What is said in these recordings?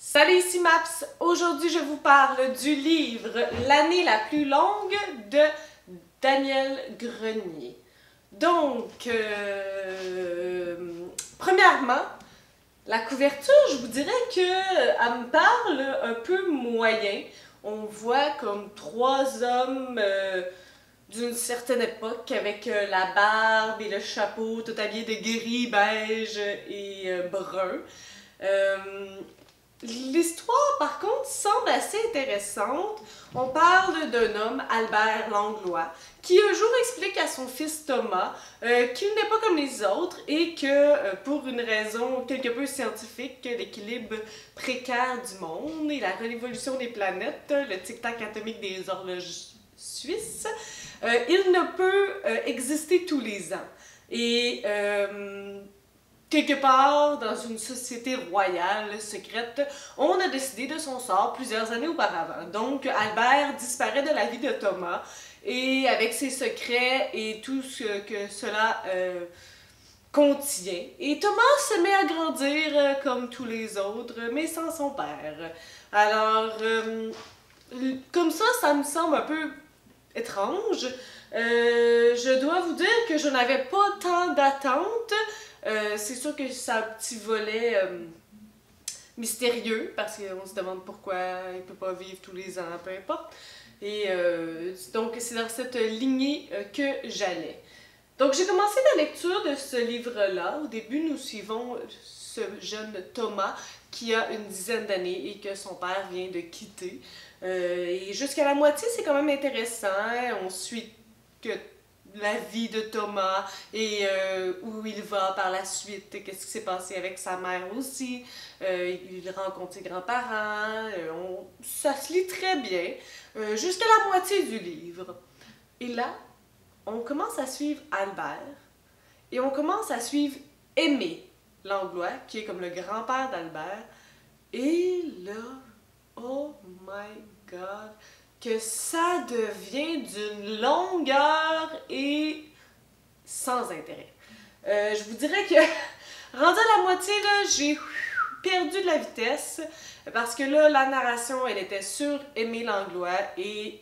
Salut, ici Maps! Aujourd'hui, je vous parle du livre L'année la plus longue de Daniel Grenier. Donc, premièrement, la couverture, je vous dirais qu'elle me parle un peu moyen. On voit comme trois hommes d'une certaine époque avec la barbe et le chapeau, tout habillés de gris, beige et brun. L'histoire, par contre, semble assez intéressante. On parle d'un homme, Albert Langlois, qui un jour explique à son fils Thomas qu'il n'est pas comme les autres et que, pour une raison quelque peu scientifique, l'équilibre précaire du monde et la révolution des planètes, le tic-tac atomique des horloges suisses, il ne peut exister tous les ans. Et quelque part dans une société royale secrète, on a décidé de son sort plusieurs années auparavant. Donc Albert disparaît de la vie de Thomas et avec ses secrets et tout ce que cela contient. Et Thomas se met à grandir comme tous les autres, mais sans son père. Alors, comme ça me semble un peu étrange. Je dois vous dire que je n'avais pas tant d'attentes. C'est sûr que ça a un petit volet mystérieux, parce qu'on se demande pourquoi il ne peut pas vivre tous les ans, peu importe. Et donc, c'est dans cette lignée que j'allais. Donc, j'ai commencé la lecture de ce livre-là. Au début, nous suivons ce jeune Thomas qui a une dizaine d'années et que son père vient de quitter. Et jusqu'à la moitié, c'est quand même intéressant. On suit que la vie de Thomas et où il va par la suite, qu'est-ce qui s'est passé avec sa mère aussi. Il rencontre ses grands-parents. Ça se lit très bien jusqu'à la moitié du livre. Et là, on commence à suivre Albert et on commence à suivre Aimé Langlois, qui est comme le grand-père d'Albert. Et là, oh my God, que ça devient d'une longueur et sans intérêt. Je vous dirais que, rendu à la moitié, là, j'ai perdu de la vitesse, parce que là, la narration, elle était sur Aimé Langlois, et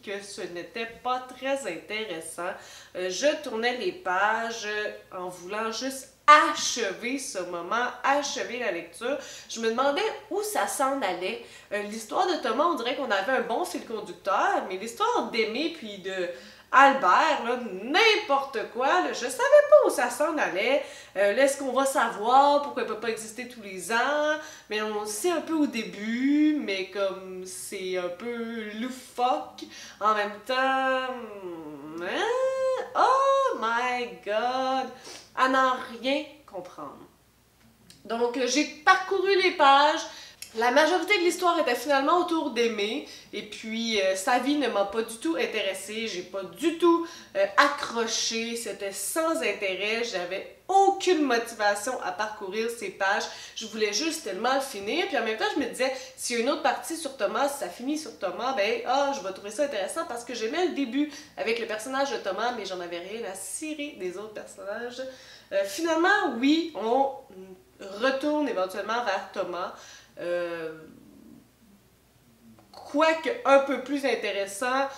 que ce n'était pas très intéressant. Je tournais les pages en voulant juste achever ce moment, achever la lecture. Je me demandais où ça s'en allait. L'histoire de Thomas, on dirait qu'on avait un bon fil conducteur, mais l'histoire d'Aimé puis de Albert, là, n'importe quoi, là, je savais pas où ça s'en allait. Là, est-ce qu'on va savoir pourquoi il peut pas exister tous les ans? Mais on le sait un peu au début, mais comme c'est un peu loufoque. En même temps, oh my God! À n'en rien comprendre. Donc, j'ai parcouru les pages. La majorité de l'histoire était finalement autour d'Aimé, et puis sa vie ne m'a pas du tout intéressée, j'ai pas du tout accroché, c'était sans intérêt, j'avais aucune motivation à parcourir ces pages, je voulais juste tellement le finir, puis en même temps je me disais, s'il y a une autre partie sur Thomas, si ça finit sur Thomas, ben je vais trouver ça intéressant parce que j'aimais le début avec le personnage de Thomas, mais j'en avais rien à cirer des autres personnages. Finalement, oui, on retourne éventuellement vers Thomas, quoique un peu plus intéressant,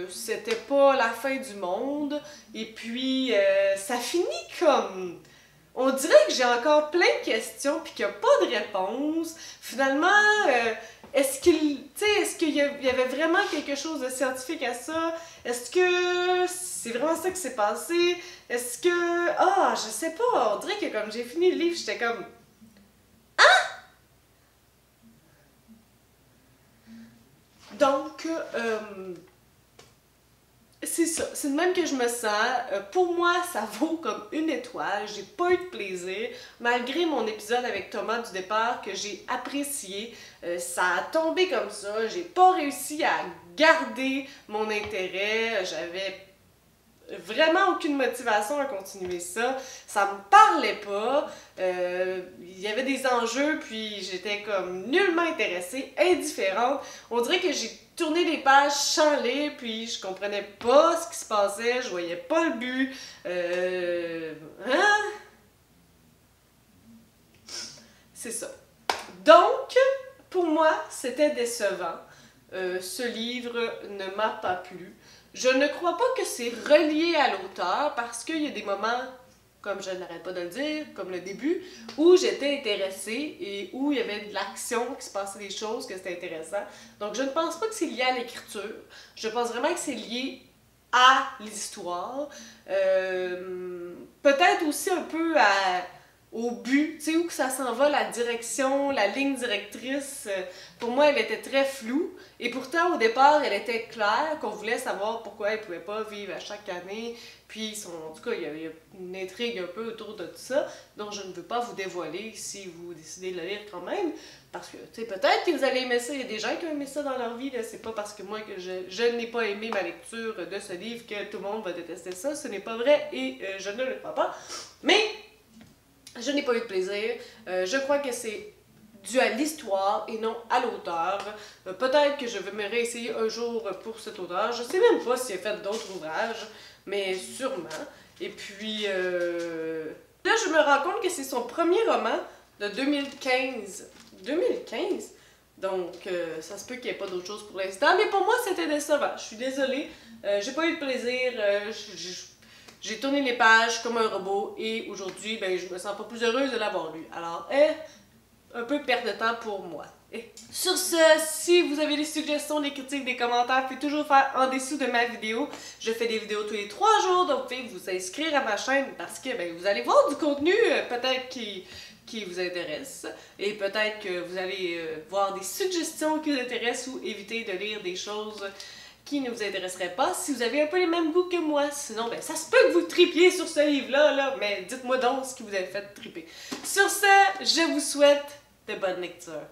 c'était pas la fin du monde, et puis ça finit comme... On dirait que j'ai encore plein de questions puis qu'il n'y a pas de réponse. Finalement, est-ce qu'il y avait vraiment quelque chose de scientifique à ça? Est-ce que c'est vraiment ça qui s'est passé? Est-ce que... Ah, je sais pas, on dirait que comme j'ai fini le livre, j'étais comme... Donc, c'est ça, c'est de même que je me sens. Pour moi, ça vaut comme une étoile, j'ai pas eu de plaisir, malgré mon épisode avec Thomas du départ que j'ai apprécié. Ça a tombé comme ça, j'ai pas réussi à garder mon intérêt, j'avais vraiment aucune motivation à continuer ça. Ça me parlait pas. Il y avait des enjeux, puis j'étais comme nullement intéressée, indifférente. On dirait que j'ai tourné les pages sans lire, puis je comprenais pas ce qui se passait, je voyais pas le but. Hein? C'est ça. Donc, c'était décevant. Ce livre ne m'a pas plu. Je ne crois pas que c'est relié à l'auteur parce qu'il y a des moments, comme je n'arrête pas de le dire, comme le début, où j'étais intéressée et où il y avait de l'action, qui se passait des choses, que c'était intéressant. Donc je ne pense pas que c'est lié à l'écriture. Je pense vraiment que c'est lié à l'histoire. Peut-être aussi un peu au but, tu sais, où que ça s'en va, la direction, la ligne directrice. Pour moi, elle était très floue. Et pourtant, au départ, elle était claire, qu'on voulait savoir pourquoi elle ne pouvait pas vivre à chaque année. Puis, en tout cas, il y a une intrigue un peu autour de tout ça, dont je ne veux pas vous dévoiler si vous décidez de le lire quand même. Parce que, tu sais, peut-être que vous allez aimer ça. Il y a des gens qui ont aimé ça dans leur vie. C'est pas parce que moi, que je n'ai pas aimé ma lecture de ce livre que tout le monde va détester ça. Ce n'est pas vrai et je ne le crois pas. Mais je n'ai pas eu de plaisir. Je crois que c'est dû à l'histoire et non à l'auteur. Peut-être que je vais me réessayer un jour pour cet auteur. Je sais même pas s'il a fait d'autres ouvrages, mais sûrement. Et puis, là, je me rends compte que c'est son premier roman de 2015. 2015? Donc, ça se peut qu'il n'y ait pas d'autre chose pour l'instant, mais pour moi, c'était décevant. Je suis désolée. J'ai pas eu de plaisir. J'ai tourné les pages comme un robot et aujourd'hui, ben, je me sens pas plus heureuse de l'avoir lu. Alors, un peu perte de temps pour moi. Sur ce, si vous avez des suggestions, des critiques, des commentaires, vous pouvez toujours faire en dessous de ma vidéo. Je fais des vidéos tous les 3 jours, donc vous pouvez vous inscrire à ma chaîne parce que ben, vous allez voir du contenu peut-être qui vous intéresse. Et peut-être que vous allez voir des suggestions qui vous intéressent ou éviter de lire des choses qui ne vous intéresseraient pas si vous avez un peu les mêmes goûts que moi. Sinon, ben, ça se peut que vous tripiez sur ce livre-là, mais dites-moi donc ce qui vous a fait triper. Sur ce, je vous souhaite de bonnes lectures.